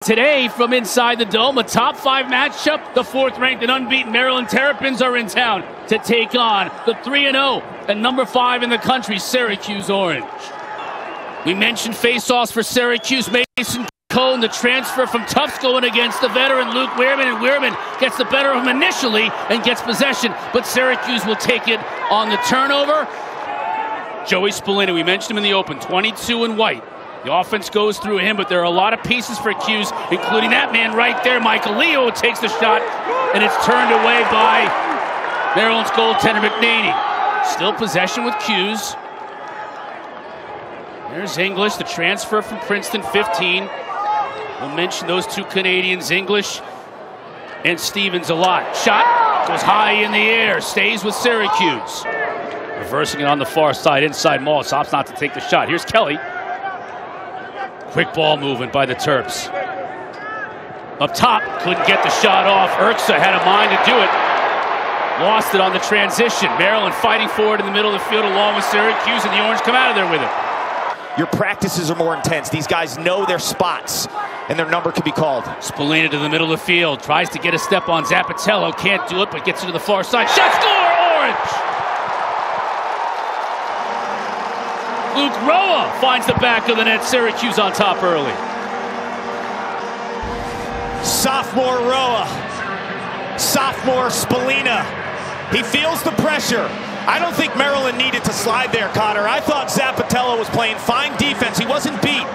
Today, from inside the Dome, a top 5 matchup. The 4th-ranked and unbeaten Maryland Terrapins are in town to take on the 3-0 and number 5 in the country, Syracuse Orange. We mentioned face-offs for Syracuse. Mason Cohn, the transfer from Tufts, going against the veteran Luke Weirman, and Weirman gets the better of him initially and gets possession, but Syracuse will take it on the turnover. Joey Spallina, we mentioned him in the open, 22 in white. The offense goes through him, but there are a lot of pieces for Cuse, including that man right there, Michael Leo, takes the shot, and it's turned away by Maryland's goaltender McNaney. Still possession with Cuse. There's English, the transfer from Princeton, 15. We'll mention those two Canadians, English and Stevens, a lot. Shot goes high in the air, stays with Syracuse. Reversing it on the far side, inside Mall, stops not to take the shot. Here's Kelly. Quick ball movement by the Terps. Up top, couldn't get the shot off. Urksa had a mind to do it. Lost it on the transition. Maryland fighting forward in the middle of the field along with Syracuse, and the Orange come out of there with it. Your practices are more intense. These guys know their spots, and their number can be called. Spallina to the middle of the field. Tries to get a step on Zappatello. Can't do it, but gets it to the far side. Shot, score, Orange! Luke Roa finds the back of the net. Syracuse on top early. Sophomore Roa. Sophomore Spallina. He feels the pressure. I don't think Maryland needed to slide there, Cotter. I thought Zappatello was playing fine defense. He wasn't beat.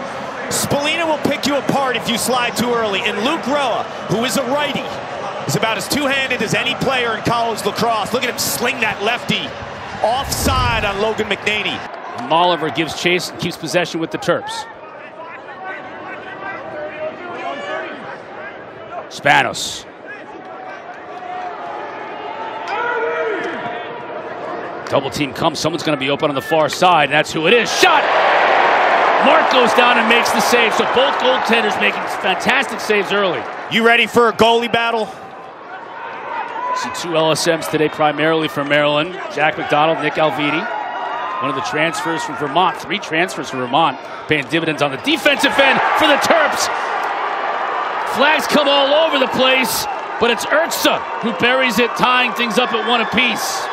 Spallina will pick you apart if you slide too early. And Luke Roa, who is a righty, is about as two-handed as any player in college lacrosse. Look at him sling that lefty offside on Logan McNaney. Molliver gives chase and keeps possession with the Terps. Spanos. Double team comes. Someone's going to be open on the far side, and that's who it is. Shot! Mark goes down and makes the save. So both goaltenders making fantastic saves early. You ready for a goalie battle? See 2 LSMs today, primarily for Maryland. Jack McDonald, Nick Alviti. One of the transfers from Vermont. 3 transfers from Vermont, paying dividends on the defensive end for the Terps. Flags come all over the place, but it's Urksa who buries it, tying things up at 1 apiece.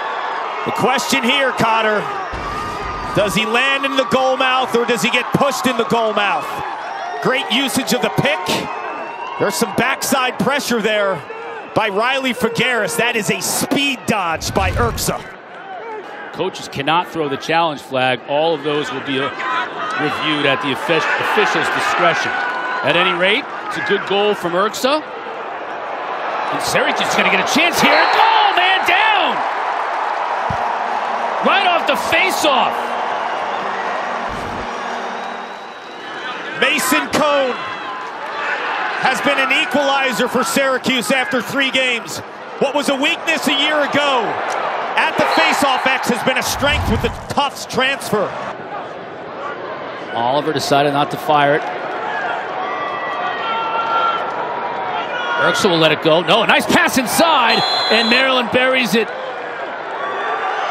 The question here, Cotter, does he land in the goal mouth or does he get pushed in the goal mouth? Great usage of the pick. There's some backside pressure there by Riley Figueres. That is a speed dodge by Urksa. Coaches cannot throw the challenge flag. All of those will be reviewed at the official's discretion. At any rate, it's a good goal from Urksa. And Syracuse is going to get a chance here. Goal, man, down! Right off the face-off. Mason Cohn has been an equalizer for Syracuse after 3 games. What was a weakness a year ago at the face-off X has been a strength with the Tufts transfer. Oliver decided not to fire it. Urksa will let it go. No, a nice pass inside, and Maryland buries it.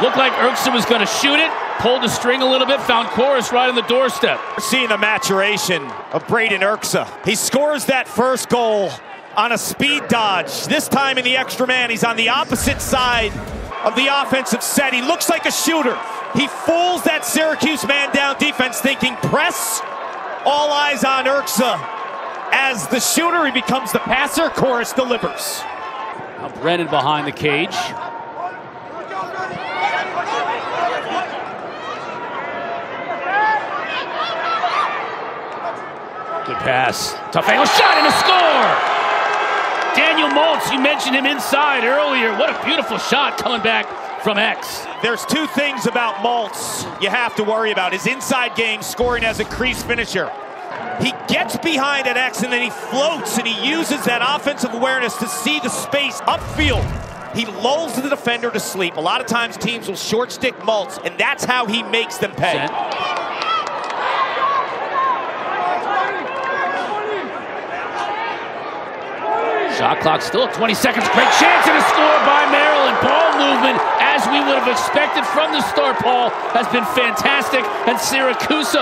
Looked like Urksa was going to shoot it, pulled the string a little bit, found Chorus right on the doorstep. We're seeing the maturation of Braden Urksa. He scores that first goal on a speed dodge. This time in the extra man, he's on the opposite side of the offensive set. He looks like a shooter. He fools that Syracuse man-down defense thinking press, all eyes on Urksa. As the shooter, he becomes the passer. Chorus delivers. Now Brennan behind the cage. Good pass. Tough angle shot and a score! Daniel Maltz, you mentioned him inside earlier. What a beautiful shot coming back from X. There's 2 things about Maltz you have to worry about. His inside game, scoring as a crease finisher. He gets behind at X and then he floats and he uses that offensive awareness to see the space upfield. He lulls the defender to sleep. A lot of times teams will short stick Maltz, and that's how he makes them pay. Shot clock still at 20 seconds. Great chance and a score by Maryland. Ball movement, as we would have expected from the start, Paul, has been fantastic. And Syracuse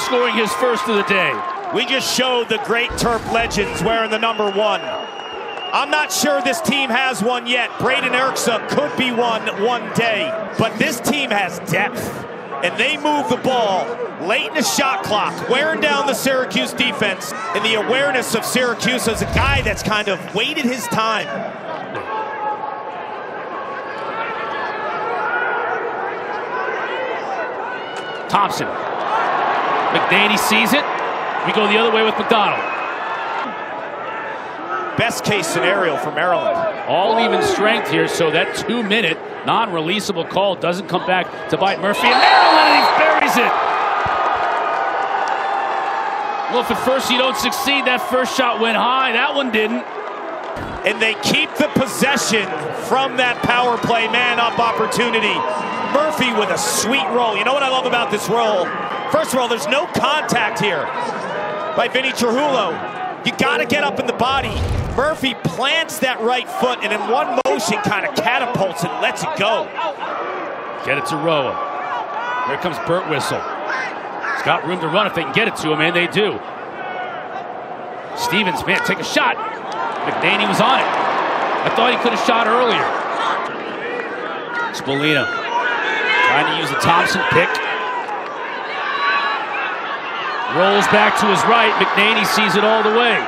scoring his first of the day. We just showed the great Terp legends wearing the number 1. I'm not sure this team has one yet. Braden Erksa could be one day. But this team has depth. And they move the ball late in the shot clock, wearing down the Syracuse defense. And the awareness of Syracuse as a guy that's kind of waited his time. Thompson. McNaney sees it. We go the other way with McDonald. Best case scenario for Maryland. All even strength here, so that 2-minute non-releasable call doesn't come back to bite Murphy. And Maryland, and he buries it. Well, if at first you don't succeed, that first shot went high. That one didn't. And they keep the possession from that power play man-up opportunity. Murphy with a sweet roll. You know what I love about this roll? First of all, there's no contact here by Vinny Trujillo. You got to get up in the body. Murphy plants that right foot and in one motion kind of catapults and lets it go. Get it to Roa. Here comes Burt Whistle. He's got room to run if they can get it to him, and they do. Stevens, man, take a shot. McNaney was on it. I thought he could have shot earlier. Spolina trying to use the Thompson pick. Rolls back to his right. McNaney sees it all the way.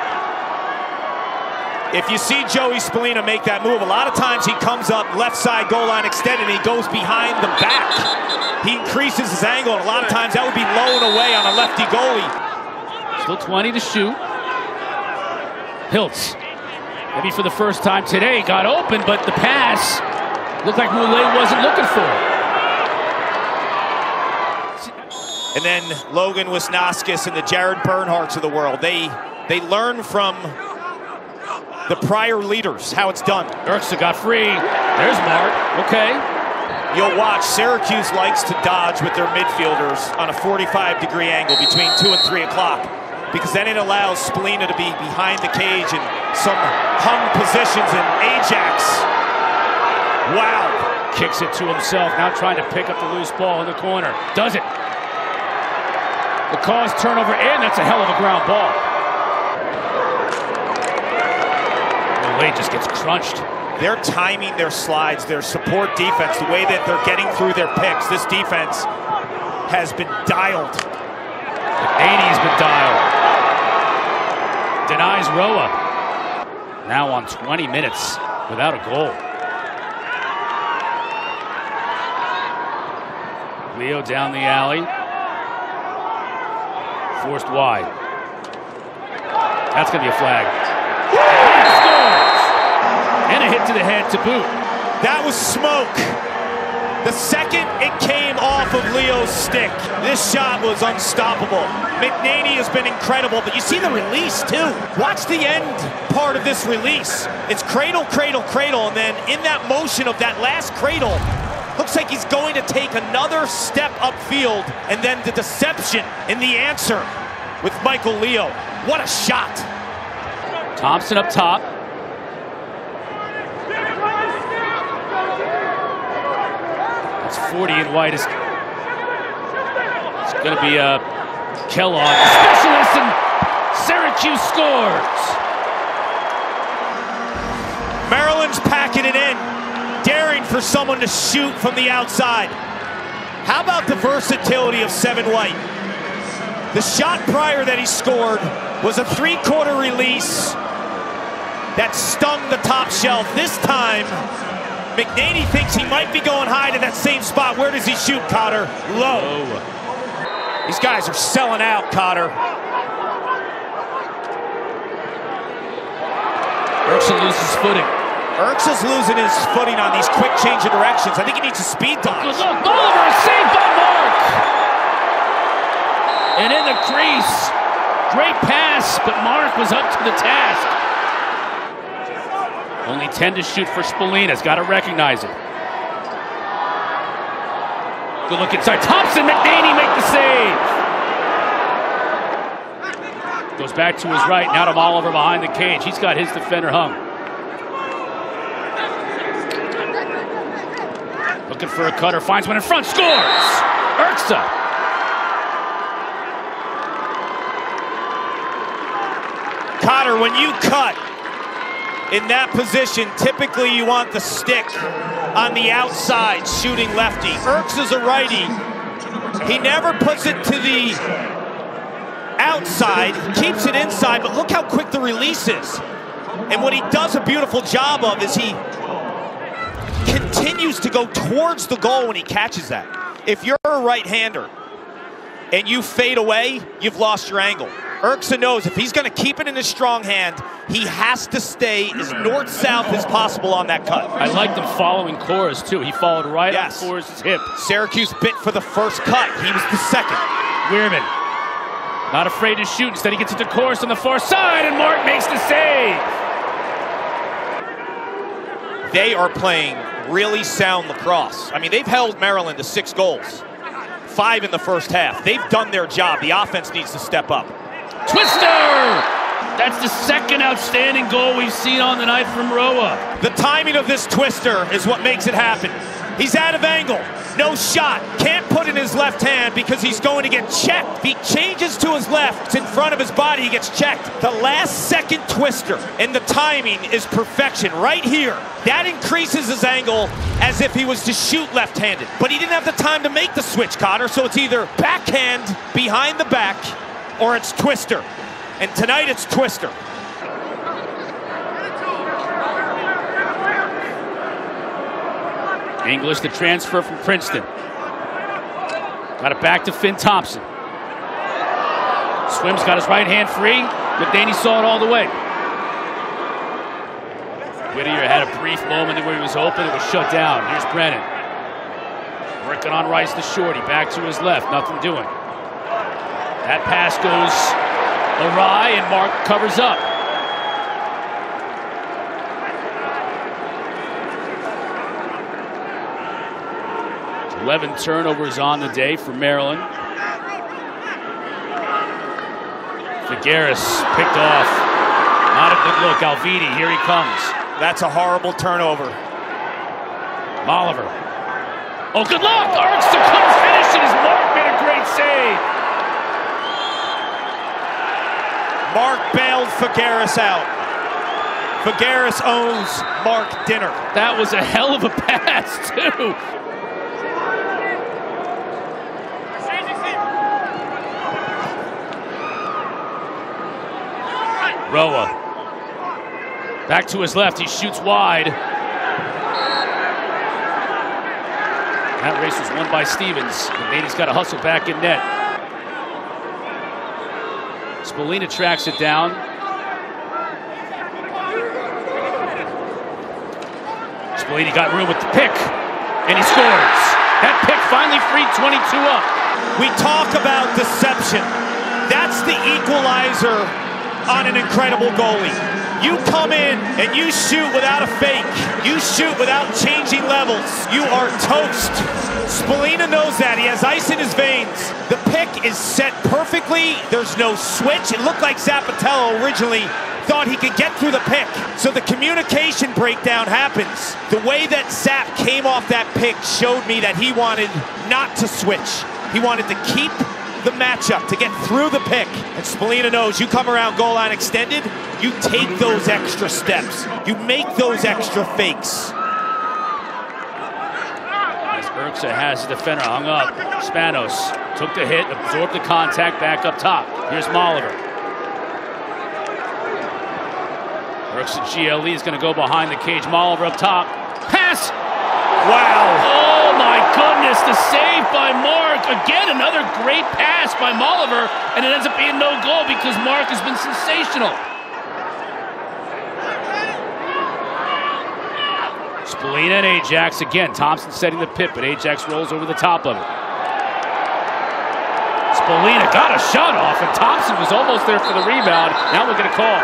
If you see Joey Spolina make that move, a lot of times he comes up left side goal line extended and he goes behind the back. He increases his angle, and a lot of times that would be low and away on a lefty goalie. Still 20 to shoot. Hiltz, maybe for the first time today, got open, but the pass looked like Roulet wasn't looking for it. And then Logan Wisnauskas and the Jared Bernhardts of the world, they learn from the prior leaders how it's done. Erksa got free. There's Mark. Okay. You'll watch, Syracuse likes to dodge with their midfielders on a 45-degree angle between 2 and 3 o'clock, because then it allows Spolina to be behind the cage in some hung positions, and Ajax, wow, kicks it to himself, now trying to pick up the loose ball in the corner. Does it. Lacrosse turnover, and that's a hell of a ground ball. Roulet just gets crunched. They're timing their slides, their support defense, the way that they're getting through their picks. This defense has been dialed. McNaney's been dialed. Denies Roa. Now on 20 minutes without a goal. Leo down the alley. Forced wide. That's going to be a flag. And he scores! And a hit to the head to boot. That was smoke. The second it came off of Leo's stick, this shot was unstoppable. McNaney has been incredible, but you see the release too. Watch the end part of this release. It's cradle, cradle, cradle, and then in that motion of that last cradle, looks like he's going to take another step upfield, and then the deception in the answer with Michael Leo. What a shot. Thompson up top. It's 40 in white. It's going to be a Kellogg specialist, and Syracuse scores. Maryland's packing it in, daring for someone to shoot from the outside. How about the versatility of Seven White? The shot prior that he scored was a three-quarter release that stung the top shelf. This time, McNaney thinks he might be going high to that same spot. Where does he shoot, Cotter? Low. These guys are selling out, Cotter. Erksa loses footing. Erksa's losing his footing on these quick change of directions. I think he needs a speed dodge. Good look. Oliver is saved by Mark. And in the crease. Great pass, but Mark was up to the task. Only 10 to shoot for Spolina's. Got to recognize it. Good look inside. Thompson, McNaney make the save. Goes back to his right. Now to Oliver behind the cage. He's got his defender hung. Looking for a cutter. Finds one in front. Scores! Erksa. Cotter, when you cut in that position, typically you want the stick on the outside shooting lefty. Erks is a righty. He never puts it to the outside, keeps it inside, but look how quick the release is. And what he does a beautiful job of is he continues to go towards the goal when he catches that. If you're a right-hander and you fade away, you've lost your angle. Erksa knows if he's going to keep it in his strong hand, he has to stay as north-south as possible on that cut. I liked him following Chorus, too. He followed right on Chorus's hip. Syracuse bit for the first cut. He was the second. Weirman, not afraid to shoot. Instead, he gets it to Chorus on the far side, and Mark makes the save. They are playing really sound lacrosse. I mean, they've held Maryland to 6 goals. 5 in the first half. They've done their job. The offense needs to step up. Twister! That's the second outstanding goal we've seen on the night from Roa. The timing of this twister is what makes it happen. He's out of angle. No shot. Can't put in his left hand because he's going to get checked. If he changes to his left, it's in front of his body, he gets checked. The last second twister, and the timing is perfection right here. That increases his angle as if he was to shoot left-handed. But he didn't have the time to make the switch, Cotter, so it's either backhand behind the back or it's twister. And tonight it's twister. English, the transfer from Princeton. Got it back to Finn Thompson. Swim's got his right hand free. McNaney saw it all the way. Whittier had a brief moment where he was open. It was shut down. Here's Brennan. Working on Rice to Shorty. Back to his left. Nothing doing. That pass goes awry, and Mark covers up. 11 turnovers on the day for Maryland. Figueres picked off. Not a good look. Alviti, here he comes. That's a horrible turnover. Oliver. Oh, good luck! Erksa couldn't finish it as Mark made a great save. Mark bailed Figueres out. Figueres owes Mark dinner. That was a hell of a pass, too. Roa. Back to his left. He shoots wide. That race was won by Stevens. McNaney's got to hustle back in net. Spallina tracks it down. Spallina got room with the pick, and he scores. That pick finally freed 22 up. We talk about deception. That's the equalizer on an incredible goalie. You come in and you shoot without a fake. You shoot without changing levels. You are toast. Spallina knows that. He has ice in his veins. The pick is set perfectly. There's no switch. It looked like Zappatello originally thought he could get through the pick. So the communication breakdown happens. The way that Zapp came off that pick showed me that he wanted not to switch. He wanted to keep the matchup, to get through the pick. And Spallina knows you come around goal line extended, you take those extra steps. You make those extra fakes. As Erksa has the defender hung up. Spanos took the hit, absorbed the contact, back up top. Here's Molliver. Erksa GLE is going to go behind the cage. Molliver up top. Pass! Wow! Oh my goodness, the save by Mark. Again, another great pass by Molliver, and it ends up being no goal because Mark has been sensational. Spallina and Ajax again. Thompson setting the pit, but Ajax rolls over the top of it. Spallina got a shot off, and Thompson was almost there for the rebound. Now we're going to call.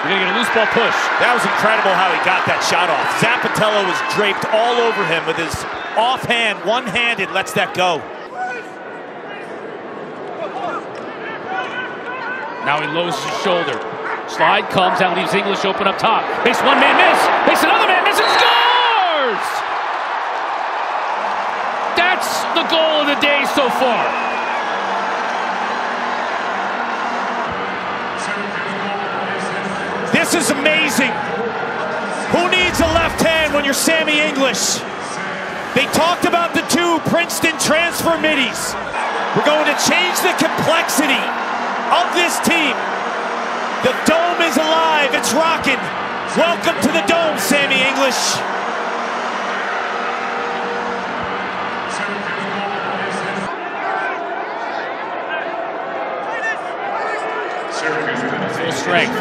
We're going to get a loose ball push. That was incredible how he got that shot off. Zappatello was draped all over him with his offhand, one-handed, lets that go. Now he lowers his shoulder. Slide comes out, leaves English open up top. Makes one man miss, makes another man miss, and scores! That's the goal of the day so far. This is amazing. Who needs a left hand when you're Sammy English? They talked about the two Princeton transfer middies. We're going to change the complexity of this team. The Dome is alive, it's rocking. Welcome to the Dome, Sammy English. Full strength.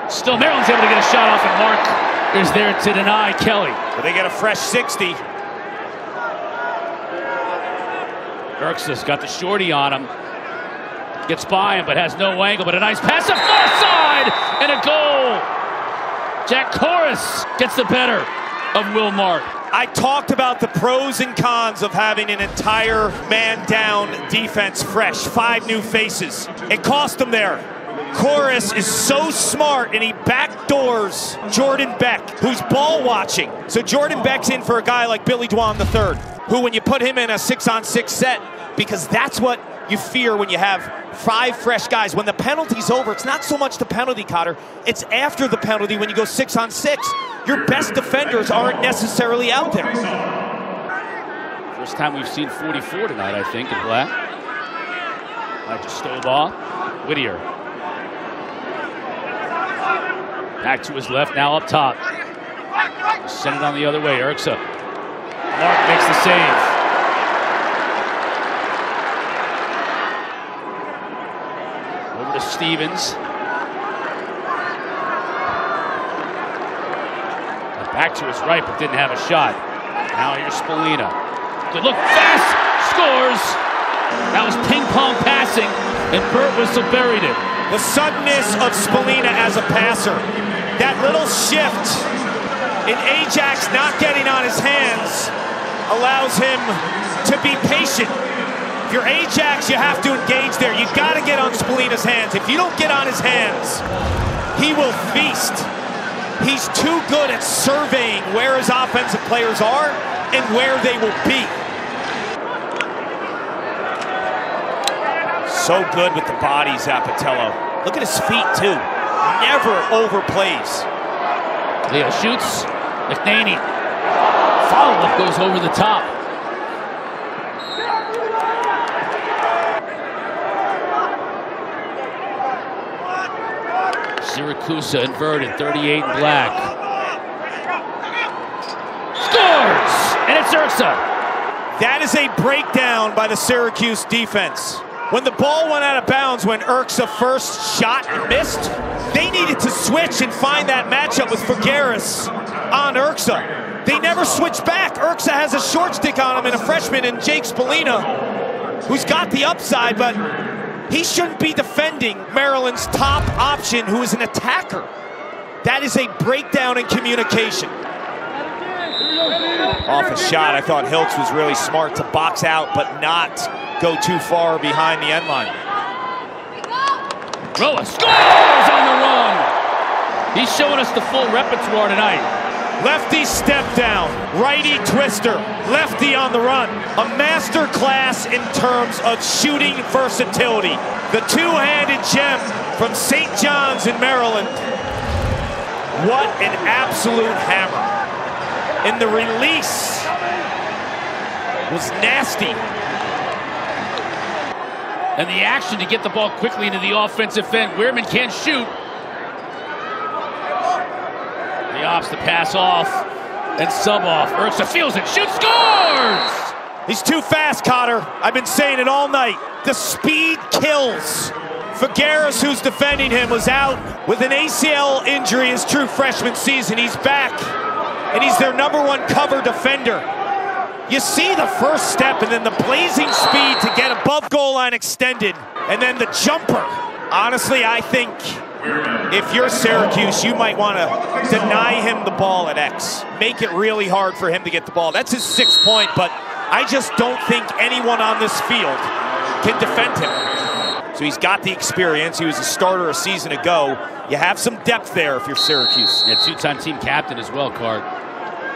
Still, Maryland's able to get a shot off, and Mark is there to deny Kelly. But they get a fresh 60. Erksa's got the shorty on him. Gets by him, but has no angle. But a nice pass to far side, and a goal. Jack Corus gets the better of Will Mark. I talked about the pros and cons of having an entire man-down defense fresh. 5 new faces. It cost them there. Corus is so smart, and he backdoors Jordan Beck, who's ball watching. So Jordan Beck's in for a guy like Billy Dwan III, who when you put him in a 6-on-6 set, because that's what you fear when you have 5 fresh guys. When the penalty's over, it's not so much the penalty, Cotter. It's after the penalty when you go 6-on-6. Your best defenders aren't necessarily out there. First time we've seen 44 tonight, I think, in black. Back to Stovall. Whittier. Back to his left, now up top. Send it on the other way, Erksa. Mark makes the save. Over to Stevens. Back to his right, but didn't have a shot. Now here's Spallina. Good look, fast, scores. That was ping pong passing, and Burt Whistle buried it. The suddenness of Spallina as a passer. That little shift in Ajax not getting on his hands allows him to be patient. If you're Ajax, you have to engage there. You've got to get on Spallina's hands. If you don't get on his hands, he will feast. He's too good at surveying where his offensive players are and where they will be. So good with the body, Zappatello. Look at his feet, too. Never overplays. Leo shoots. McNaney. Follow-up goes over the top. Syracuse inverted, 38 in black. Scores! And it's Erksa. That is a breakdown by the Syracuse defense. When the ball went out of bounds, when Erksa first shot and missed, they needed to switch and find that matchup with Figueres on Erksa. They never switched back. Erksa has a short stick on him and a freshman in Jake Spallina, who's got the upside, but he shouldn't be defending Maryland's top option, who is an attacker. That is a breakdown in communication. Off a shot, I thought Hiltz was really smart to box out, but not go too far behind the end line. Roa scores on the run. He's showing us the full repertoire tonight. Lefty step down, righty twister, lefty on the run. A master class in terms of shooting versatility. The two-handed gem from St. John's in Maryland. What an absolute hammer. And the release was nasty. And the action to get the ball quickly into the offensive end. Weirman can't shoot. He opts to pass off and sub off. Erksa feels it, shoots, scores! He's too fast, Cotter. I've been saying it all night. The speed kills. Figueres, who's defending him, was out with an ACL injury his true freshman season. He's back, and he's their #1 cover defender. You see the first step and then the blazing speed to get above goal line extended, and then the jumper. Honestly, I think if you're Syracuse, you might want to deny him the ball at X. Make it really hard for him to get the ball. That's his 6th point, but I just don't think anyone on this field can defend him. So he's got the experience. He was a starter a season ago. You have some depth there if you're Syracuse. Yeah, 2-time team captain as well, Cart.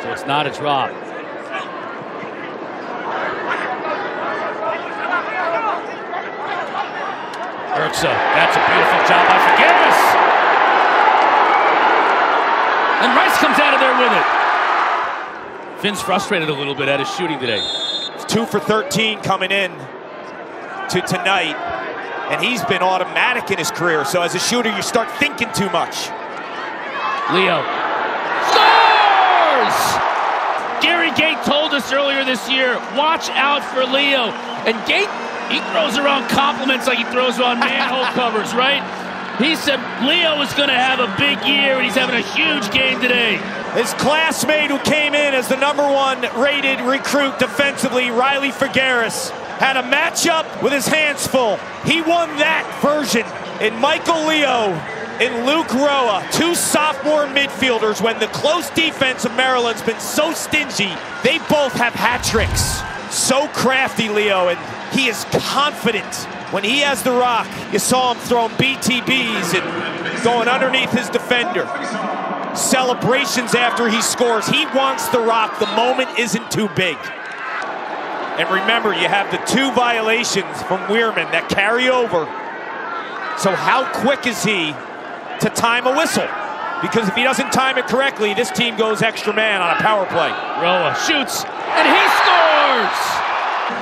So it's not a drop. Urza, that's a beautiful job by Figueres. And Rice comes out of there with it. Finn's frustrated a little bit at his shooting today. It's 2 for 13 coming in to tonight. And he's been automatic in his career. So as a shooter, you start thinking too much. Leo scores! Gary Gait told us earlier this year, watch out for Leo. And Gait, he throws around compliments like he throws around manhole covers, right? He said Leo is going to have a big year, and he's having a huge game today. His classmate who came in as the #1 rated recruit defensively, Riley Figueres, had a matchup with his hands full. He won that version. In Michael Leo and Luke Roa, 2 sophomore midfielders, when the close defense of Maryland's been so stingy, they both have hat tricks. So crafty, Leo, and he is confident. When he has the rock, you saw him throwing BTBs and going underneath his defender. Celebrations after he scores. He wants the rock. The moment isn't too big. And remember, you have the 2 violations from Weirman that carry over. So how quick is he to time a whistle? Because if he doesn't time it correctly, this team goes extra man on a power play. Roa shoots, and he scores!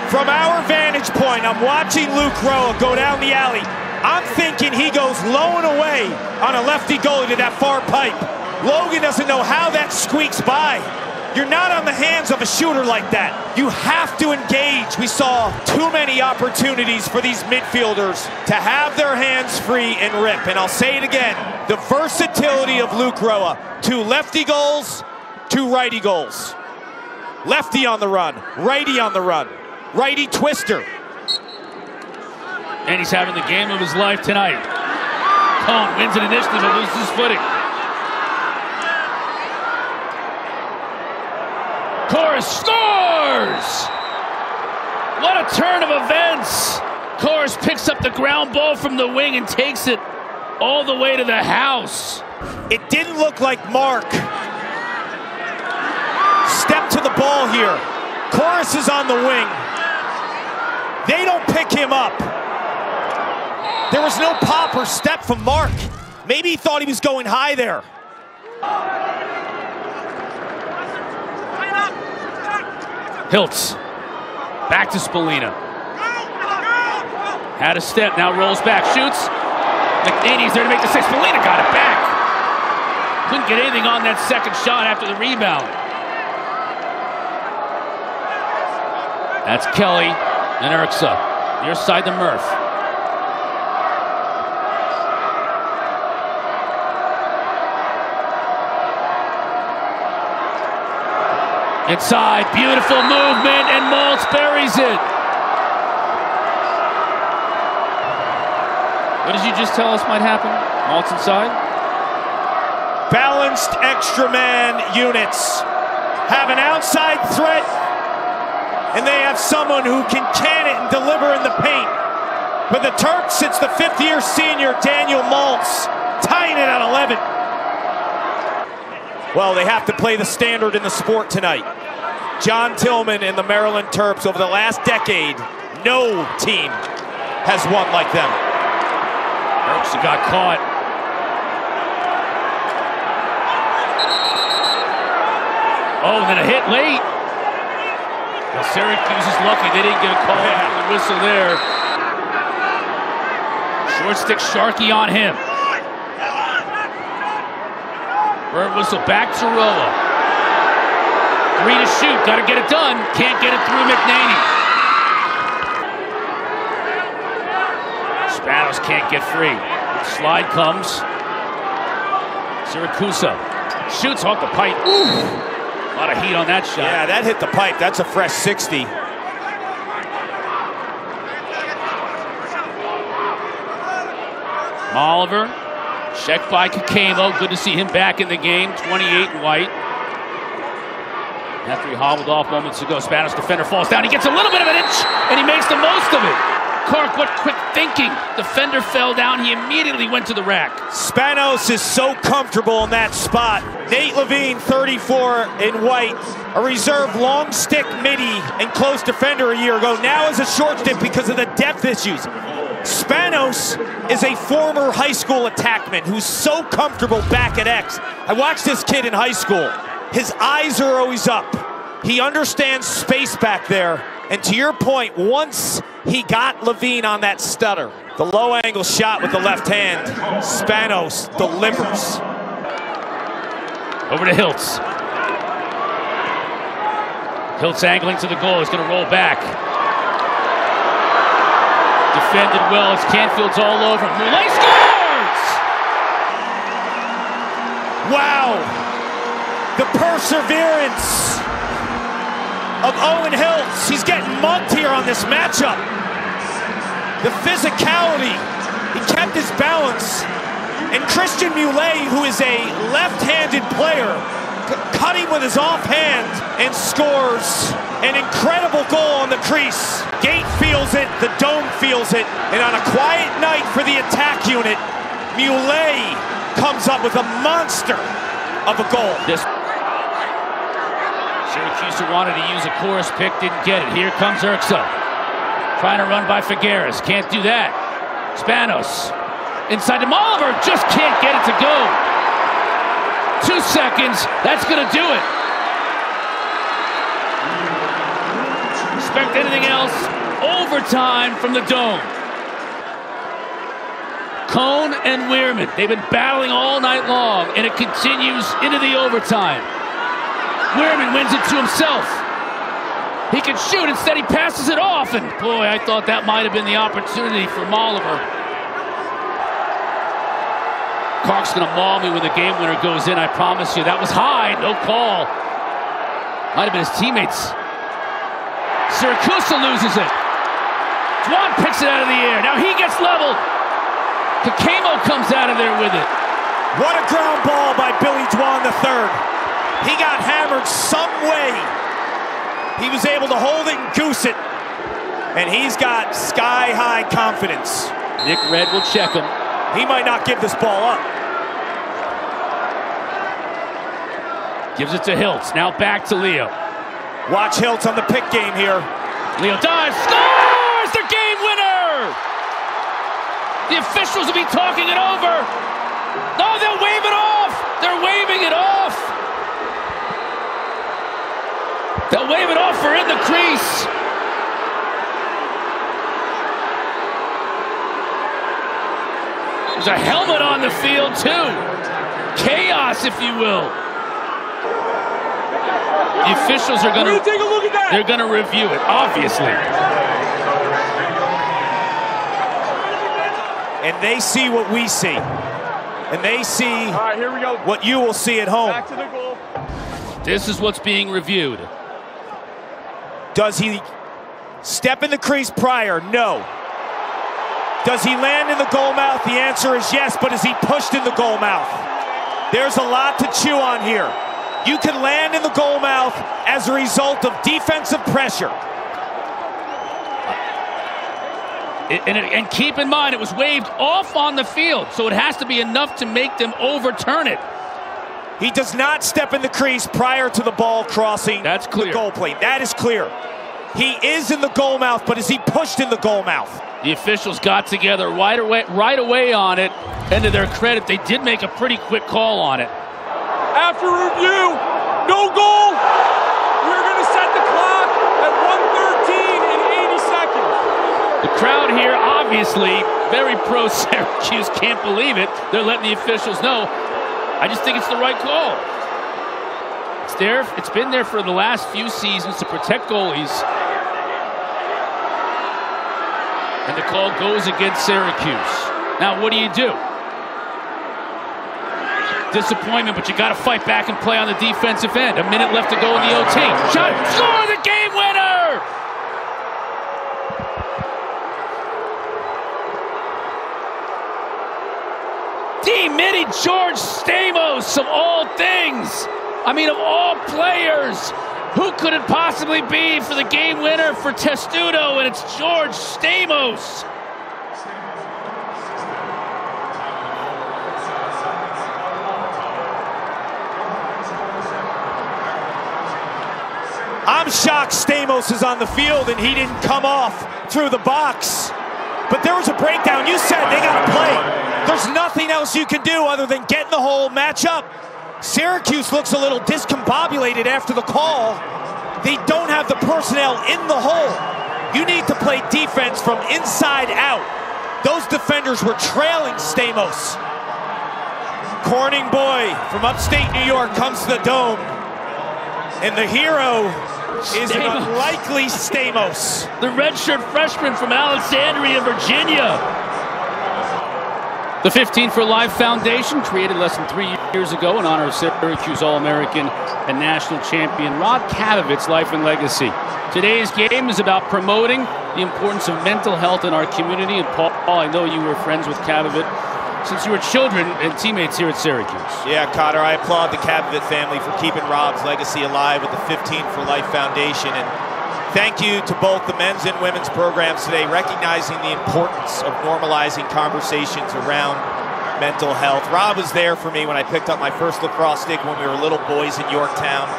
From our vantage point, I'm watching Luke Roa go down the alley. I'm thinking he goes low and away on a lefty goalie to that far pipe. Logan doesn't know how that squeaks by. You're not on the hands of a shooter like that. You have to engage. We saw too many opportunities for these midfielders to have their hands free and rip. And I'll say it again, the versatility of Luke Roa. 2 lefty goals, 2 righty goals. Lefty on the run, righty on the run. Righty twister. And he's having the game of his life tonight. Cone wins an initiative but loses his footing. Corus scores! What a turn of events! Corus picks up the ground ball from the wing and takes it all the way to the house. It didn't look like Mark stepped to the ball here. Corus is on the wing. They don't pick him up. There was no pop or step from Mark. Maybe he thought he was going high there. Hiltz, back to Spallina. Had a step, now rolls back, shoots. McNaney's there to make the save. Spallina got it back. Couldn't get anything on that second shot after the rebound. That's Kelly and Urza, near side to Murph. Inside, beautiful movement, and Maltz buries it. What did you just tell us might happen? Maltz inside? Balanced extra man units have an outside threat, and they have someone who can it and deliver in the paint. But the Terps, it's the 5th-year senior, Daniel Maltz, tying it at 11. Well, they have to play the standard in the sport tonight. John Tillman and the Maryland Terps, over the last decade, no team has won like them. Urza got caught. Oh, and then a hit late. Well, Syracuse is lucky they didn't get a call after the whistle there. Short stick Sharkey on him. Bird whistle back to Roa. 3 to shoot, got to get it done. Can't get it through McNaney. Spanos can't get free. Slide comes. Syracuse shoots off the pipe. Ooh. A lot of heat on that shot. Yeah, that hit the pipe. That's a fresh 60. Oliver, checked by Kakemo. Good to see him back in the game. 28 in white. After he hobbled off moments ago, Spanos defender falls down. He gets a little bit of an inch, and he makes the most of it. Clark, what quick thinking. Defender fell down. He immediately went to the rack. Spanos is so comfortable in that spot. Nate Levine, 34 in white, a reserve long stick midi and close defender a year ago. Now is a short stick because of the depth issues. Spanos is a former high school attackman who's so comfortable back at X. I watched this kid in high school. His eyes are always up. He understands space back there. And to your point, once he got Levine on that stutter, the low angle shot with the left hand, Spanos delivers. Over to Hiltz. Hiltz angling to the goal. He's going to roll back. Defended well as Canfield's all over. Moulet scores! Wow! The perseverance of Owen Hiltz. He's getting mugged here on this matchup. The physicality. He kept his balance. And Christian Moulet, who is a left-handed player, cut him with his offhand and scores an incredible goal on the crease. Gate feels it, the dome feels it, and on a quiet night for the attack unit, Moulet comes up with a monster of a goal. Syracuse wanted to use a chorus pick, didn't get it. Here comes Urxa. Trying to run by Figueres, can't do that. Spanos, inside to Oliver, just can't get it to go. 2 seconds, that's gonna do it. Expect anything else, overtime from the Dome. Cone and Weirman, they've been battling all night long, and it continues into the overtime. Weirman wins it to himself. He can shoot, instead he passes it off, and boy, I thought that might have been the opportunity for Oliver. Clark's gonna maul me when the game winner goes in, I promise you. That was high, no call. Might have been his teammates. Syracuse loses it. Dwan picks it out of the air. Now he gets leveled. Kakemo comes out of there with it. What a ground ball by Billy Dwan III. He got hammered some way. He was able to hold it and goose it. And he's got sky-high confidence. Nick Red will check him. He might not give this ball up. Gives it to Hiltz. Now back to Leo. Watch Hiltz on the pick game here. Leo dives, scores the game winner! The officials will be talking it over. No, they'll wave it off. They're waving it off. They'll wave it off for in the crease. There's a helmet on the field too. Chaos, if you will. The officials are going to take a look at that. They're going to review it, obviously. And they see what we see. And they see all right, here we go. What you will see at home. Back to the goal. This is what's being reviewed. Does he step in the crease prior? No. Does he land in the goal mouth? The answer is yes, but is he pushed in the goal mouth? There's a lot to chew on here. You can land in the goal mouth as a result of defensive pressure. And keep in mind, it was waved off on the field, so it has to be enough to make them overturn it. He does not step in the crease prior to the ball crossing the goal plate. That is clear. He is in the goal mouth, but is he pushed in the goal mouth? The officials got together right away on it, and to their credit, they did make a pretty quick call on it. After review, no goal. We're going to set the clock at 1:13 and 80 seconds. The crowd here, obviously, very pro-Syracuse, can't believe it. They're letting the officials know. I just think it's the right call. It's there. It's been there for the last few seasons to protect goalies. And the call goes against Syracuse. Now, what do? Disappointment, but you got to fight back and play on the defensive end. A minute left to go in the OT. Shot, score the game winner! D-Mini George Stamos, of all things. I mean, of all players. Who could it possibly be for the game winner for Testudo? And it's George Stamos. I'm shocked Stamos is on the field and he didn't come off through the box. But but there was a breakdown. You said they got to play. There's nothing else you can do other than get in the hole, match up. Syracuse looks a little discombobulated after the call. They don't have the personnel in the hole. You need to play defense from inside out. Those defenders were trailing Stamos. Corning boy from upstate New York comes to the Dome. And the hero is an unlikely Stamos. The redshirt freshman from Alexandria, Virginia. The 15 for Life Foundation, created less than 3 years ago in honor of Syracuse All-American and national champion Rod Kadovitz's life and legacy. Today's game is about promoting the importance of mental health in our community. And Paul, I know you were friends with Kadovitz since you were children and teammates here at Syracuse. Yeah, Cotter, I applaud the Kadovitz family for keeping Rob's legacy alive with the 15 for Life Foundation. And thank you to both the men's and women's programs today, recognizing the importance of normalizing conversations around mental health. Rob was there for me when I picked up my first lacrosse stick when we were little boys in Yorktown.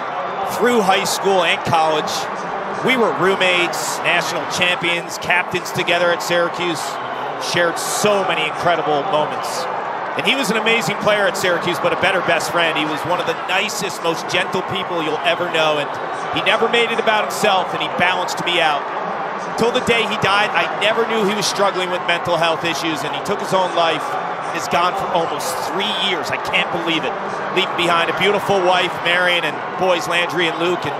Through high school and college, we were roommates, national champions, captains together at Syracuse, shared so many incredible moments. And he was an amazing player at Syracuse, but a better best friend. He was one of the nicest, most gentle people you'll ever know, and he never made it about himself, and he balanced me out. Till the day he died, I never knew he was struggling with mental health issues, and he took his own life. Is gone for almost 3 years. I can't believe it. Leaving behind a beautiful wife, Marion, and boys Landry and Luke. And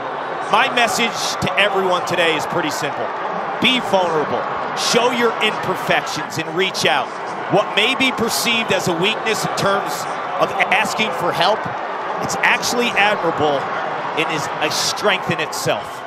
my message to everyone today is pretty simple. Be vulnerable. Show your imperfections and reach out. What may be perceived as a weakness in terms of asking for help, it's actually admirable and is a strength in itself.